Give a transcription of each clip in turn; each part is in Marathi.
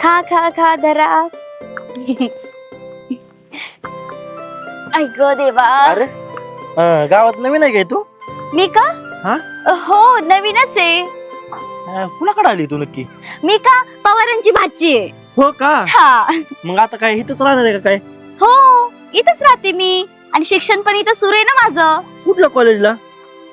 खा खा खा धरा. ऐक देवा. अरे गावात नवीन आहे काय तू? मी का? हा? हो नवीनच आहे. कुणाकडे आली तू नक्की? मी का पवारांची भाची आहे. हो का? हा. मग आता काय इथंच राहणार आहे का काय? हो इथंच राहते मी आणि शिक्षण पण इथं सुरू आहे ना माझं. कुठल्या कॉलेजला?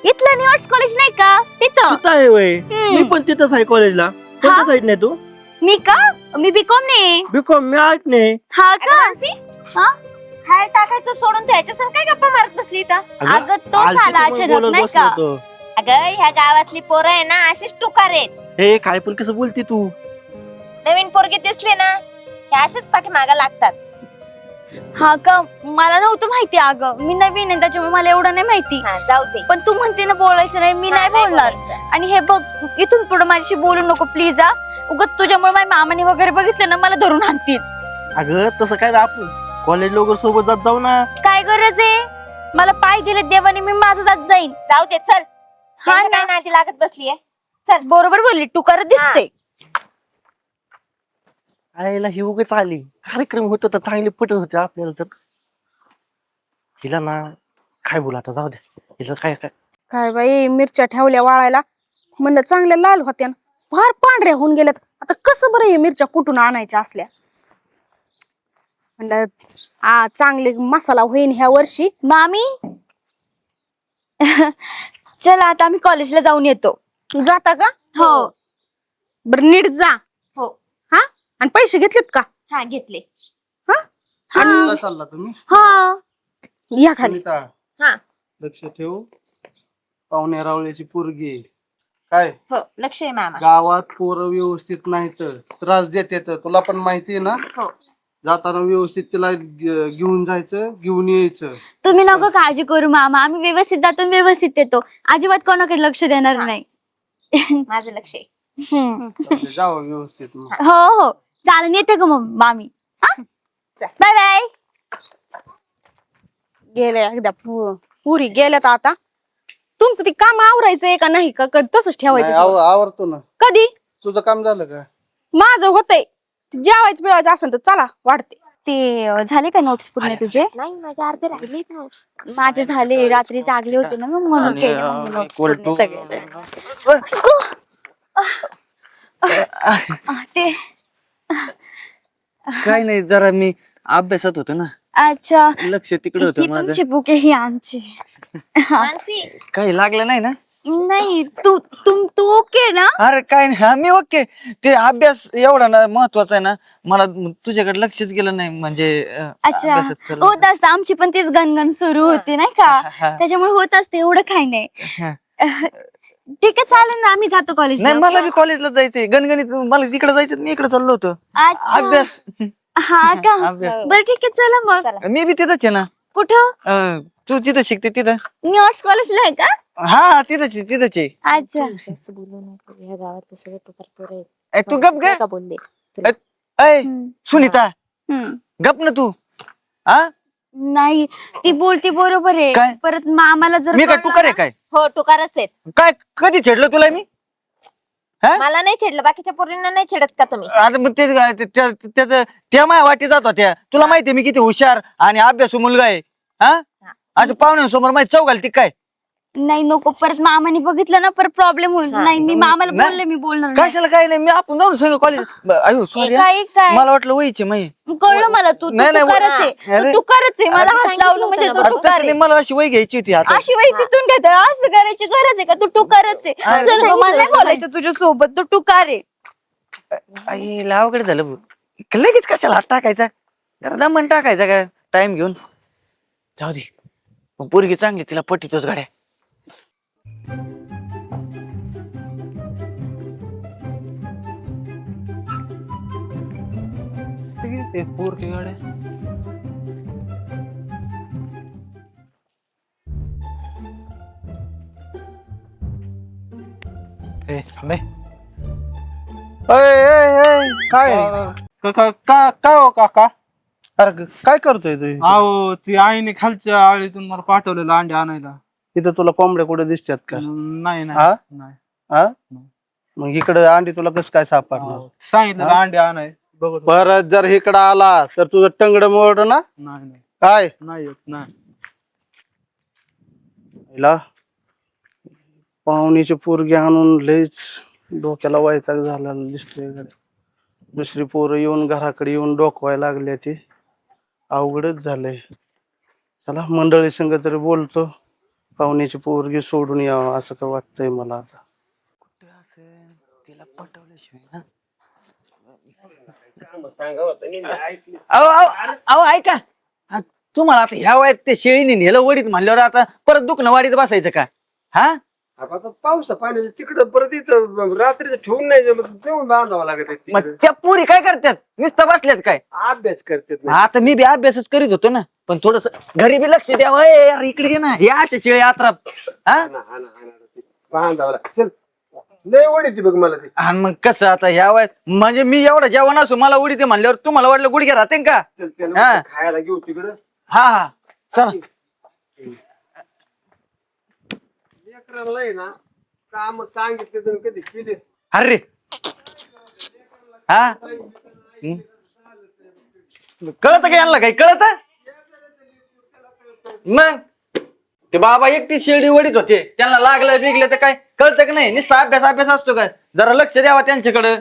इथलं न्यूआर्ट्स कॉलेज नाही का तिथं. तिथं आहे वय. मी पण तिथंच आहे कॉलेजला. कोणत्या साईड नाही तू? मी का? मी बीकॉम ने. बीकॉम मी आर्ट ने. हा का? हा हाय टाकायचं सोडून तू ह्याच्या संग काय गप्पा मारत बसली इथं? अगं तो झाला अचानक नाही का. अगं ह्या गावातली पोरं आहे ना अशीच टुकार आहेत. हे काय पण कसं बोलती तू? नवीन पोरगे दिसले ना हे असेच पाठीमागं लागतात. हा का? मला नव्हतं माहिती. अगं मी नवीन आहे त्याच्यामुळे मला एवढं नाही माहिती. हा जाऊ दे. पण तू म्हणते ना बोलायचं नाही. मी नाही बोलणार. आणि हे बघ इथून पुढे माझ्याशी बोलू नको प्लीज. हा उगाच तुझ्यामुळे माझ्या मामाने वगैरे बघितलं ना मला धरून आणतील. अगं तसं काय आपण कॉलेज वगैरे सोबत जात जाऊ ना. काय गरज आहे? मला पाय दिले देवाने मी माझं जात जाईन. जाऊ दे चल. हा त्यांच्या काय नाती लागत बसलीये. चल. बरोबर बोलली तू करत दिसते. आईला ही उगाच आली. कार्यक्रम होत तर चांगले पटत होते आपल्याला तर. हिला ना काय बोला आता जाऊ दे. हिला काय काय काय बाई मिरच्या ठेवल्या वाळायला म्हणलं चांगल्या लाल होत्या फार पांढऱ्या होऊन गेल्यात. आता कसं बरं हे मिरच्या कुठून आणायच्या असल्या म्हणलं चांगले मसाला होईन ह्या वर्षी. मामी चला आता आम्ही कॉलेजला जाऊन येतो. जाता का? हो. बरं नीट जा. हो. हा आणि पैसे घेतलेत का? हा घेतले. कुठं चालला तुम्ही? हा या खाली. सुनीता, हा लक्ष ठेव. पाहुण्या रावळ्याची पोरगी काय हो लक्ष आहे मामा. गावात पोरं व्यवस्थित नाही तर त्रास देते तर तुला पण माहिती आहे ना. हो. जाताना व्यवस्थित तिला घेऊन जायचं घेऊन यायचं. तुम्ही नको काळजी करू मामा. आम्ही व्यवस्थित जातो व्यवस्थित येतो. अजिबात कोणाकडे लक्ष देणार नाही. माझं लक्ष आहे. जावं व्यवस्थित मग. हो हो चालेल येते का मग मामी. Bye bye. गेल्या एकदा पुरी गेल्यात. आता तुमचं ती काम आवरायचंय का नाही का तसंच ठेवायचं नाही, सगळं? आवरतो ना. कधी? तुझं काम झालं का? माझं होतंय. जेवायचं बिवायचं असेल तर चला वाढते. ते झाले का नोट्स पूर्ण तुझे? नाही माझे अर्धे राहिलेत ना. माझे झाले. रात्री जागले होते ना मग म्हणून केले मग मी notes पूर्ण सगळे. ते काय नाही जरा मी अभ्यासात होतो ना. अच्छा लक्ष तिकडे होतं ही माझं. तुमची बुक आहे ही आमची. मानसी काही लागलं नाही ना? नाही तू तू ओके ना? अरे काय नाही हा, मी ओके. ते अभ्यास एवढा ना महत्वाचा आहे ना. मला तुझ्याकडे लक्षच गेलं नाही म्हणजे अच्छा अभ्यासात चालू होत असतं. आमची पण तीच गणगण सुरू होती नाही का. हा. त्याच्यामुळे होत असते एवढं काही नाही. हा. ठीक आहे चालेल ना आम्ही जातो कॉलेजला. नाही मला बी कॉलेजला जायचंय गणगणित. मला तिकडे जायचं मी इकडे चाललो होतो. अच्छा अभ्यास हा का. अभ्यास. बरं ठीक आहे चला मग. मी बी तिथंच आहे ना. कुठं? तू तिथं शिकते तिथं. न्यूआर्ट्स कॉलेजला आहे का? हा तिथंच आहे, तिथंच आहे. अच्छा ह्या गावात सगळे टुकार पोरं आहेत. ए, तू गप ग. का बोलले ऐ हम्म. सुनीता हम्म. गप ना तू. हा नाही ती बोलती बरोबर आहे. काय? परत मामाला जर मी काय कळलं टुकार आहे ना- काय? हो टुकारच आहेत. काय कधी छेडलं तुला मी? मला नाही छेडलं बाकीच्या पोरींना नाही छेडत का तुम्ही? आता मग त्याचं त्या माझ्या वाटी जात होत्या. तुला माहितीये मी किती हुशार आणि अभ्यासू मुलगा आहे. हा असं पाहुण्यांसमोर माहिती चौ घालती काय? नाही नको परत मामाने बघितलं ना परत प्रॉब्लेम होईल. हा. नाही मी मामाला नाही. बोलले मी बोलणार नाही. कशाला काय नाही मी आपण जाऊन सगळं कॉलेज. अयो सॉरी काय काय मला वाटलं वयचे माही. कळलं मला तू नाही, नाही, टुकारच आहे. अरे. तू टुकारच आहे. मला हात लावलं म्हणजे तू टुकार आहे. मला अशी वय घ्यायची होती आता. अशी वही तिथून घेत असं करायची गरज आहे का? तू टुकारच आहे. अरे, चल गं, मला नाही बोलायचं तुझ्या सोबत. तू टुकार आहे. आई अवघड झालं भाऊ. लगेच कशाला हात टाकायचा? जरा दमन टाकायचा काय टाइम घेऊन. जाऊ दे मग पोरगी चांगली तिला पटीतोच गाड्या. पोरगी गाड्या. काय काय हो काका? अरे काय करतोय तू? अहो ती आईने खालच्या आळीतून मला पाठवलेलं अंडे आणायला. इथं तुला कोंबड्या कुठे दिसतात का? नाही हा? नाही हा मग इकडे अंडी तुला कसं काय सापडणार? सांगितलं अंडे आणाय बघतो. परत जर इकडं आला तर तुझं टंगड मोड ना. नाही नाही काय नाही येत नाही. हिला पाहुणीची पोरगी आणून लयच डोक्याला वैताग झालेला दिसतोय इकडे. दुसरी पोरं येऊन घराकडे येऊन डोकवायला लागल्या ती अवघडच झालंय. चला मंडळी संग तरी बोलतो, पाहुणीची पोरगी सोडून यावं असं का वाटतंय मला आता. कुठे असेल तिला पटवल्याशिवाय ना. अहो अहो अहो ऐका, हा, तुम्हाला आता ह्या वयात ते शेळीने नेलं वडीत म्हणल्यावर आता परत दुखणं वाडीत बसायचं का? हा आता पावसा पाण्याचं तिकडं परत इथं रात्रीचं ठेवून नाही जमत, ठेवून बांधावं लागत आहे मग तिकडं. त्या पुरी काय करतात? नुसतं बसल्यात काय? अभ्यास करतात आता मी बी अभ्यासच करीत होतो ना, पण थोडस घरी बी लक्ष द्यावं. ए, यार इकडे घे ना, या अशा शेळी आत्राप. हा बांधावं लागत. चल लय ओढी बघ मला ती. आणि मग कसं आता ह्या वयात म्हणजे मी एवढा जेवण असो मला उडी ते म्हणल्यावर तुम्हाला वाटलं गुडघ्या राहते का? चल हा. त्याला खायला घेऊ तिकडं. हा हा चला. लेकराला आहे ना काम सांगितले तर कधी केले. अरे हा कळत का यांना काही कळत? मग ते बाबा एकटी शेळी वडीत होते, त्यांना लागलं बिगलं तर काय कळतं का नाही? नुसता अभ्यास अभ्यास असतो काय? जरा लक्ष द्यावा त्यांच्याकडं.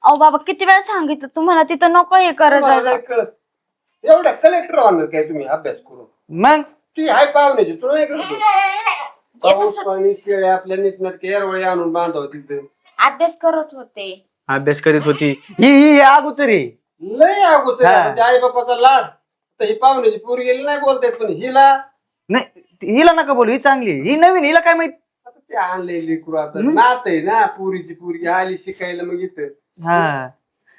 अहो बाबा किती वेळा सांगितलं तुम्हाला, तिथं नको हे करत तुम्हाला जायला. नाही कळत. एवढा कलेक्टर होणार काय तुम्ही अभ्यास करून? मग ती हाय पाहुण्याची तुला नाही कळत. पाऊस पाणी शेळ्या आपल्या नीटनाटके एरवळी आणून बांधावं तिथं. अभ्यास करत होते. अभ्यास करीत होती ही अगोदरी. लय अगोदर हा. आई बापाचा लाड. तर ही पाहुण्याची पोरी गेली नाही बोलतायत, पण हिला नाही हिला नका बोलू, ही चांगली, ही नवीन, हिला काय माहित. आता ते आणले लेकरू आता नात आहे ना, पोरीची पोरगी आली शिकायला मग इथं. हा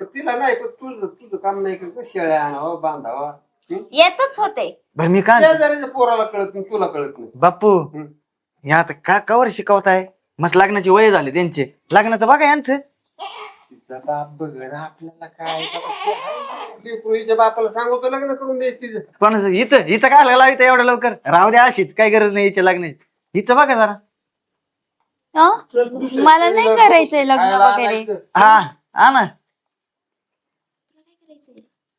पण तिला नाही पण तुझं तुझं काम नाही करत. शेळ्या आणावं बांधावा. येतच होते. बर मी काय म्हणतो, शेजारीच्या पोराला कळत नाही, तुला कळत नाही. बापू हम्म. हे आता का कवर शिकवताय? मस्त लग्नाची वय झाली त्यांचे, लग्नाचं बघा यांचं. तिचा बाप बघ आपल्याला काय लेकरू हिच्या बापाला सांगतो लग्न करून द्यायचं तिचं. पण हिचं हिचं काय लागला इथं एवढं लवकर? राहू द्या अशीच, काय गरज नाही हिच्या लग्नाची. हिचं बघा जरा. मला नाही करायचंय लग्न खायला वगैरे. आणायचं. हा हा ना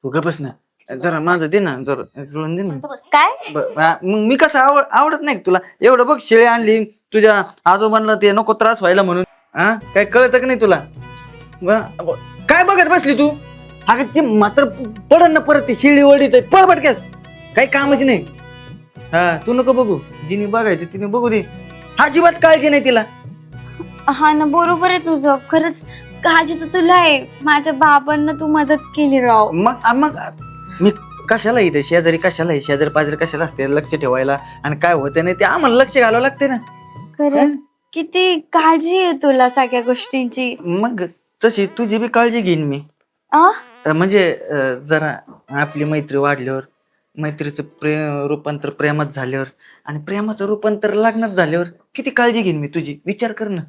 तू गपस ना जरा, माझं दे ना जरा, जुळून दे ना. काय मग मी कसं आवडत नाही का तुला? एवढं बघ शेळी आणली तुझ्या आजोबांना, ते नको त्रास व्हायला म्हणून. हा काय कळत का नाही तुला? काय बघत बसली तू? अगं ते मात्र पडन ना परत, ती शेळी वडीत पळ पटक्यास, काही कामाची नाही. हा तू नको बघू, जिने बघायचं तिने बघू दे. अजिबात काळजी नाही तिला. हा ना बरोबर आहे तुझं, खरंच काळजी तर तुला आहे. माझ्या बाबांना तू मदत केली राव. मग मी कशाला इथे शेजारी, कशाला शेजारी पाजारी कशाला असते लक्ष ठेवायला, आणि काय होतं नाही ते आम्हाला लक्ष घालावं लागते ना. खरंच किती काळजी आहे तुला सगळ्या गोष्टींची. मग तशी तुझी बी काळजी घेईन मी. म्हणजे जरा आपली मैत्री वाढल्यावर, मैत्रीचं रूपांतर प्रेमात झाल्यावर, आणि प्रेमाचं रूपांतर लग्नात झाल्यावर किती काळजी घेईन मी तुझी, विचार कर ना.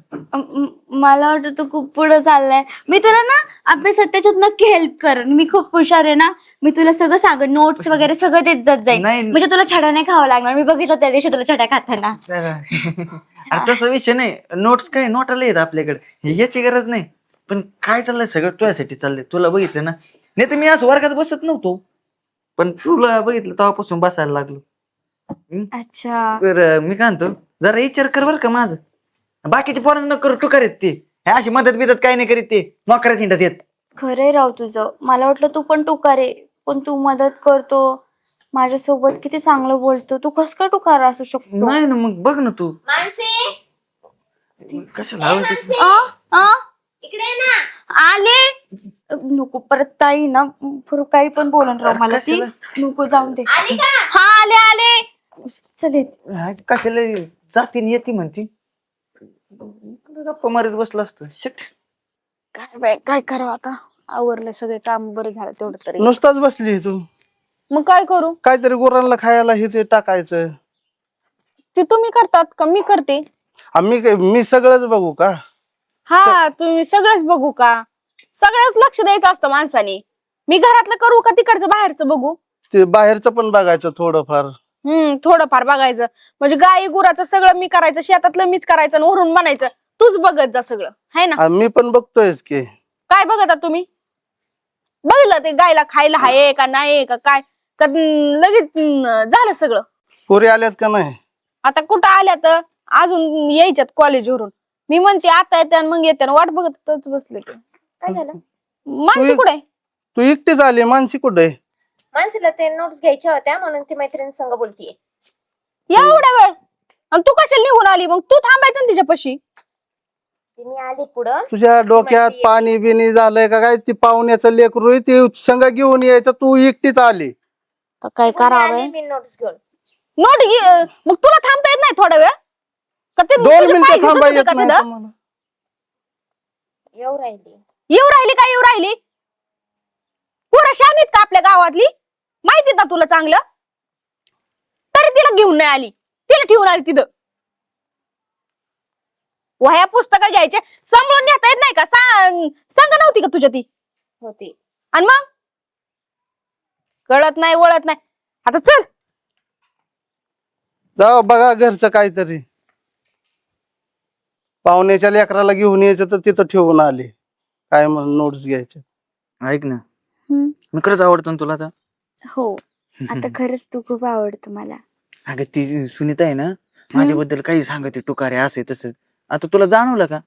मला वाटतं तू खूप पुढे चाललाय. मी तुला ना अभ्यासात त्याच्यात नक्की हेल्प कर. मी खूप हुशार आहे ना, मी तुला सगळं सांगेन, नोट्स वगैरे सगळं देत जात जाईल. नाही. म्हणजे तुला छडा नाही खावा लागणार. मी बघितलं त्या दिवशी तुला छडा खाताना. अरे तसा विषय नाही, नोट्स काय नोटाला येत आपल्याकडे, याची गरज नाही. पण काय चाललंय सगळं तुझ्यासाठी चाललंय. तुला बघितलं ना, नाही तर मी आज वर्गात बसत नव्हतो, पण तुला बघितलं तेव्हापासून बसायला लागलो. अच्छा तर मी काय म्हणतो, जरा विचार कर बर का माझं. बाकीचे पोरांना करू टुकार येत ते, हे अशी मदत बिदत काही नाही करीत ते, नोकऱ्यात हिंडत येत. खरंय राव तुझं. मला वाटलं तू पण टुकार आहे, पण तू मदत करतो माझ्यासोबत, किती चांगलं बोलतो. तू कस काय टुकार असू शकतो? नाही ना, मग बघ ना तू मानसी कशाला आवडते. इकडे ना. आले नको परत ताई ना, काही पण बोलून राव मला ती. नको जाऊन दे. आली का? हा आले आले चल येत. कशाला जाती येते म्हणती, गप्पा मारत बसला असतो. शिट काय बाय काय करावं आता, आवरलं सगळे काम, बरं झालं तेवढं तरी. नुसताच बसली तू, मग काय करू? काहीतरी गुरांना खायला हे ते टाकायचं. ते तुम्ही करतात का मी करते? मी सगळंच बघू का? हा तुम्ही सगळंच बघू का? सगळ्याच लक्ष द्यायचं असतं माणसाने. मी घरातलं करू का तिकडचं बाहेरचं बघू? ते बाहेरचं पण बघायचं थोडंफार. थोडंफार बघायचं. म्हणजे गाई गुराचं सगळं मी करायचं, शेतातलं मीच करायचं, आणि वरून म्हणायचं तूच बघत जा सगळं, है ना? मी पण बघतोयच की. काय बघता तुम्ही? बघितलं ते गायला खायला आहे का नाही का काय का लगेच झालं सगळं. पोरी आल्यात का नाही? आता कुठं आल्या तर अजून यायच्यात कॉलेजवरून. मी म्हणते आता येते आणि मग येते वाट बघतच बसले ते. काय झालं? माणसं कुठे? तू एकटीच आली, मानसी कुठे? माणसाला ते नोट्स घ्यायच्या होत्या म्हणून ती मैत्रिणी संग बोलतीये. एवढा वेळ आणि तू कशाला निघून आली? मग तू थांबायचं ना तिच्यापाशी. ती मी आली पुढं. तुझ्या डोक्यात पाणी बिनी झालंय का काय? ती पाहुण्याचं लेकरू आहे, ती संग घेऊन यायचं, तू एकटीच आली. काय आली मी नोट्स घेऊन. नोट घे. मग तुला थांबता येत नाही थोडा वेळ का? ते 2 तुझे मिनिटं पाय दिसत थांबा होते येत का नाही तिथं? तुम्हाला? येऊ राहिली. येऊ राहिली का येऊ राहिली? पुरा शानीत का आपल्या गावातली? माहिती का तुला चांगलं? तरी तिला घेऊन नाही आली, तिला ठेवून आली तिथं. वह्या पुस्तकं घ्यायचे सांभाळून नेता येत नाही का? सांग नव्हती का तुझ्या ती होती. आणि मग कळत नाही वळत नाही. आता चल जाऊ बघा घरचं काहीतरी. पाहुण्याच्या लेकराला घेऊन यायचं तर तिथं ठेवून आली. काय म्हणून नोट्स घ्यायचे? ऐक ना, हम्म. मी खरंच आवडतो ना तुला आता. हो आता खरंच तू खूप आवडतो मला. अगं ती सुनीता आहे ना, माझ्याबद्दल काही सांगते टुकारे असे तसं. आता तुला जाणवलं का?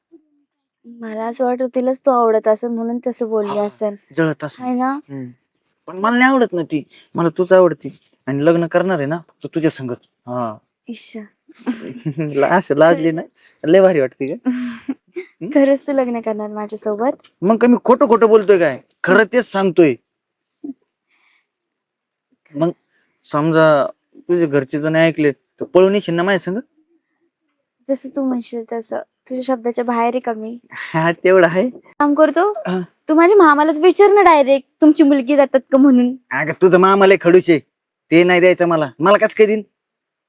मला असं वाटत तिलाच तू आवडत असं म्हणून तसं बोलली असेल जळत असं. आहे ना. पण मला नाही आवडत ना ती, मला तूच आवडती. आणि लग्न करणार आहे ना तर तुझ्या संगत. हा ईशा असं लाजली ना, लय भारी वाटते का? खरंच तू लग्न करणार माझ्यासोबत? मग का मी खोटं खोटं बोलतोय काय? खरं तेच सांगतोय. मग समजा तुझे घरचे जण ऐकले तर पळून येशील ना माझ्या संग? जसं तू म्हणशील तसं. तुझ्या शब्दाच्या बाहेर आहे का मी? हा तेवढं आहे. काम करतो हा. तू माझ्या मामालाच विचार ना डायरेक्ट तुमची मुलगी जातात का म्हणून. अगं तुझं मामा लय खडूस आहे, ते नाही द्यायचं मला काच काय देईन?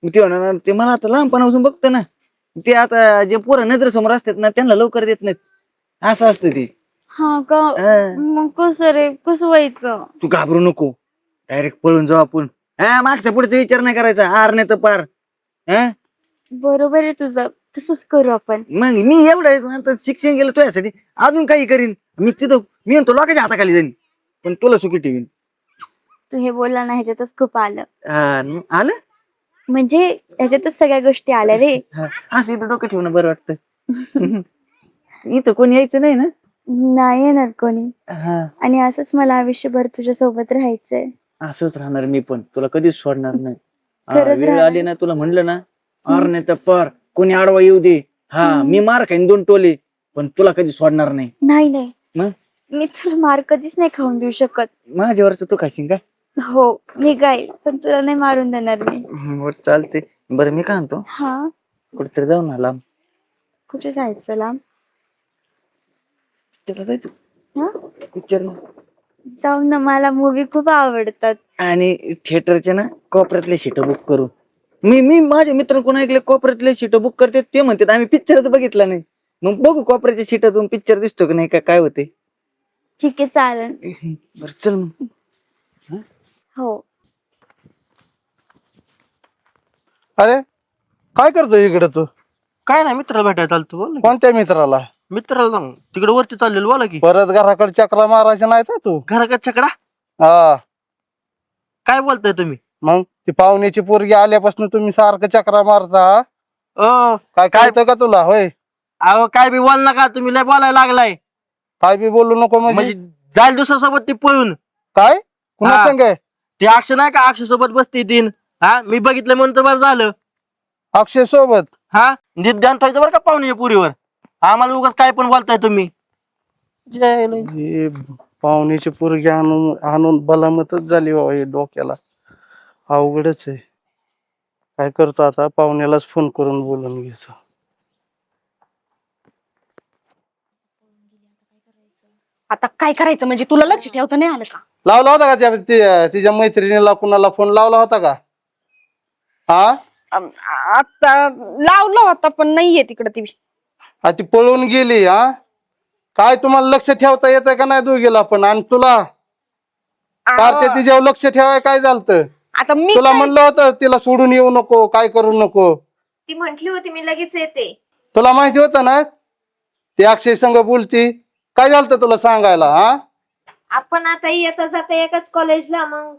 ते म्हणणार ते मला आता लहानपणापासून बघतं ना, ते आता जे पोरं नजरेसमोर असतात ना त्यांना लवकर देत नाहीत. असं असतं ते. हा का? मग कसं रे, कसं व्हायचं? तू घाबरू नको, डायरेक्ट पळून जाऊ आपण. मागच्या पुढचा विचार नाही करायचा, हार नाही तर पार. बरोबर आहे तुझं, तसंच करू आपण. मग मी एवढं आता शिक्षण गेलं तुझ्यासाठी, अजून काही करीन मी तिथं. मी म्हणतो लोकांच्या हाताखाली जाईन, पण तुला सुखी ठेवीन. तू हे बोलला ना ह्याच्यातच खूप आलं. आलं म्हणजे ह्याच्यातच सगळ्या गोष्टी आल्या रे. असं इथं डोकं ठेवणं बरं वाटतं. इथं कोणी यायचं नाही ना? नाही येणार कोणी. हा आणि असंच मला आयुष्यभर तुझ्या सोबत राहायचंय. असंच राहणार मी पण, तुला कधीच सोडणार नाही. खरंच वेळ राहणार. आली ना, तुला म्हणलं ना आर नाही तर पार, कोणी आडवा येऊ दे. मी मार खाईन 2 टोले, पण तुला कधी सोडणार नाही. नाही नाही मग? मी तुला मार कधीच नाही खाऊन देऊ शकत. माझ्यावरच तू खाशील का? हो मी गाईल, पण तुला नाही मारून देणार मी. बरं चालते. बरं मी काय म्हणतो, हा कुठेतरी जाऊ ना लांब. कुठे जायचं लांब? त्याला जायचं हा पिक्चर. जाऊ ना, मला मूवी खूप आवडतात. आणि थिएटरचे ना कोपऱ्यातले सीट बुक करू. मी माझ्या मित्र कोण ऐकले कोपऱ्यातले सीट बुक करते, ते म्हणतात आम्ही पिक्चरच बघितला नाही. मग बघू कोपऱ्याच्या सीटातून पिक्चर दिसतो का नाही, काय होते. ठीक आहे चालेल. बरं चल मग. हो. अरे काय करतो इकडे तू? काय नाही, मित्राला भेटायला चालतो. बोल ना. कोणत्या मित्राला? मित्राला सांग, तिकडे वरती चाललेलो. बोला की. परत घराकडे चक्रा मारायच्या नाही का तू? घराकडे चकडा हा काय बोलताय तुम्ही? मग ती पाहुण्याची पोरगी आल्यापासून तुम्ही सारखं चक्रा मारता. काय कळतं का तुला? होय अहो काय बी बोल नका, तुम्ही लय बोलायला लागलाय. काय बी बोलू नको म्हणजे म्हणजे जाईल दुसऱ्यासोबत ती पळून. काय? कुणा हा. संग आहे? ते अक्षय नाही का, अक्षय सोबत बसते तीन. हा मी बघितलं म्हणून तर बरं झालं. अक्षय सोबत? हा म्हणजे ध्यान ठेवायचं बरं का पाहुण्याच्या पुरीवर. आम्हाला उगाच काय पण बोलताय तुम्ही. हे पाहुण्याची पोरगी आणून आणून बलामतच झाली बाबा हे डोक्याला. अवघडच आहे. काय करतो आता, पाहुण्यालाच फोन करून बोलून घ्यायचं. आता काय करायचं म्हणजे तुला लक्ष ठेवता नाही आलं का? लावला होता का तिच्या मैत्रिणीला कुणाला फोन लावला होता का? हा आता लावला होता पण नाहीये तिकडे ती. ती पळून गेली. हा काय तुम्हाला लक्ष ठेवता येतंय का नाही दोघीला पण? आणि तुला ते तिच्यावर लक्ष ठेवाय काय झालं? आता मी तुला म्हणलं होतं तिला सोडून येऊ नको, काय करू नको. ती म्हंटली होती मी लगेच येते. तुला माहिती होतं ना ती अक्षय संग बोलती. काय झालं तुला सांगायला? हा आपण आता येता जाता एकाच कॉलेजला, मग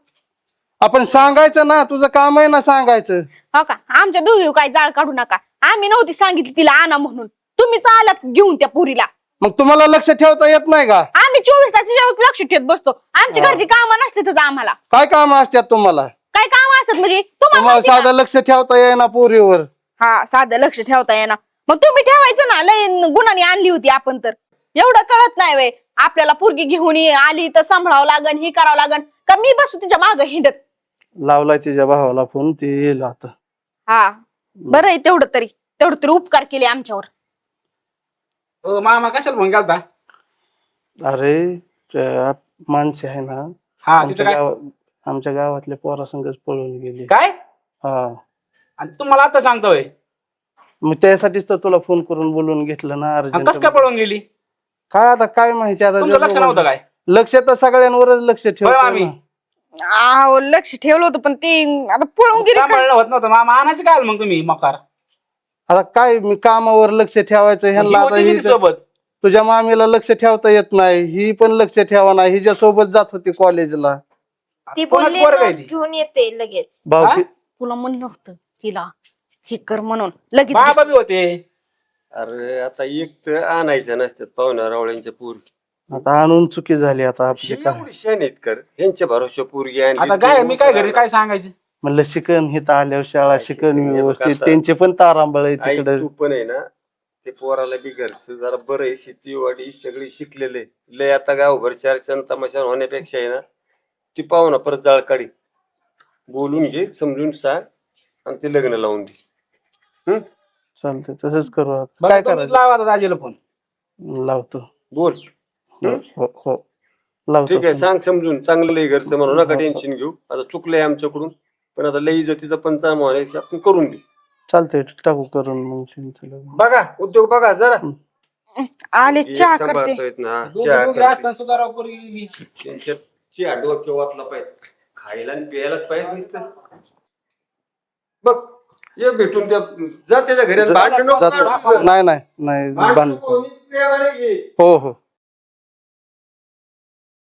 आपण सांगायचं ना, तुझं काम आहे ना सांगायचं. हो का? आमच्या दोघी काही जाळ काढू नका. आम्ही नव्हती सांगितली तिला आणा म्हणून, तुम्हीच आलात घेऊन त्या पुरीला. मग तुम्हाला लक्ष ठेवता येत नाही का? आम्ही 24 तास तिच्यावर लक्ष ठेवत बसतो. आमची घरची कामं नसते आम्हाला. काय काम असतात तुम्हाला? काय काम असतात म्हणजे तुम्हाला तुम्हाला माहिती का? साधं लक्ष ठेवता येईना पोरीवर. हा, साधं लक्ष ठेवता येणार. मग तुम्ही ठेवायचं ना, लय गुणाने आणली होती आपण तर. एवढं कळत नाही वे आपल्याला पोरगी घेऊन आली तर सांभाळावं लागन, हे करावं लागन का मी बसू तिच्या मागं हिंडत. लावलाय तिच्या भावाला फोन, ते येईल आता. हा, बरं आहे तेवढं तरी उपकार केले आमच्यावर. मामा कशाला फोन केलता? अरे त्या माणसे आहे ना, हा, तिचं काय? आमच्या गावातल्या पोरासंगच पळून गेली. काय? हा, आणि तुम्हाला आता सांगतोय? मग त्यासाठीच तर तुला फोन करून बोलून घेतलं ना अर्जंट. कस काय पळून गेली? काय आता काय माहिती आता. तुमचं लक्ष नव्हतं काय? लक्ष तर सगळ्यांवरच लक्ष होय मामी. ठेवतो. आहो, लक्ष ठेवलं होतं पण ते आता पळून गेली. सांभाळणं होत नव्हतं. मामा आणायचं काय मग तुम्ही मकार? आता काय मी कामावर लक्ष ठेवायचं ही ह्यांना. आता होती ही किती सोबत? तुझ्या मामीला लक्ष ठेवता येत नाही, ही पण लक्ष ठेवा ना. हिच्या सोबत जात होती कॉलेजला. ती कोणाच बोलली पोरगं आहे notes ती? घेऊन येते लगेच. भाऊ हा? तुला म्हणलं होतं तिला हे कर म्हणून लगेच. बाबा बी होते. अरे आता एक तर आणायचं नसतात पाहुण्या रावळ्यांच्या पोरी. आता आणून चुकी झाली आता आपली. काय एवढी शानीत कर, ह्यांच्या भरोशा पोरगी आणली. आता काय मी काय घरी काय सांगायचं? म्हणलं शिकन हिथं आल्यावर शाळा शिकन शिकन, व्यवस्थित. आता- त्यांचे पण तारांबळ आहे आई तिकडे. तू पण आहे ना, ते पोराला बी घरचं जरा बरं आहे. शेतीवाडी सगळी शिकलेले लय. आता गावभर चर्चा तमाशा होण्यापेक्षा आहे ना, ती पाहुणा परत जाळ काढी बोलून घे, समजून सांग आणि ते लग्न लावून दे. चालतंय तसंच करू आता. बघा काय तुम्हीच करायचं? लावा आता दाजीला फोन. लावतो. बोल. हो हो लावतो. ठीक आहे, सांग समजून. चांगलं लय घरचं म्हणू नका टेन्शन घेऊ. आता चुकलंय आमच्याकडून, पण आता लय इज्जतीचा पंचांग व्हायला आपण करून दे. चालतंय टाकू करून मग त्यांचं लग्न. बघा उद्योग बघा जरा. आले एक चहा करते. सांभाळता येत ना, दोघं चहा दोघे करते. असताना सुद्धा राव पोरगी गेली. त्यांच्यात चहा डोक्यावर वाटला पाहिजे, खायला आणि प्यायलाच पाहिजे नुसतं. बघ ये भेटून त्या जा त्याच्या घरी आणि भांडण नको जातो. काढू. नाही नाही नाही भांडण बांध. नको, नीट प्रेमाने घे. हो हो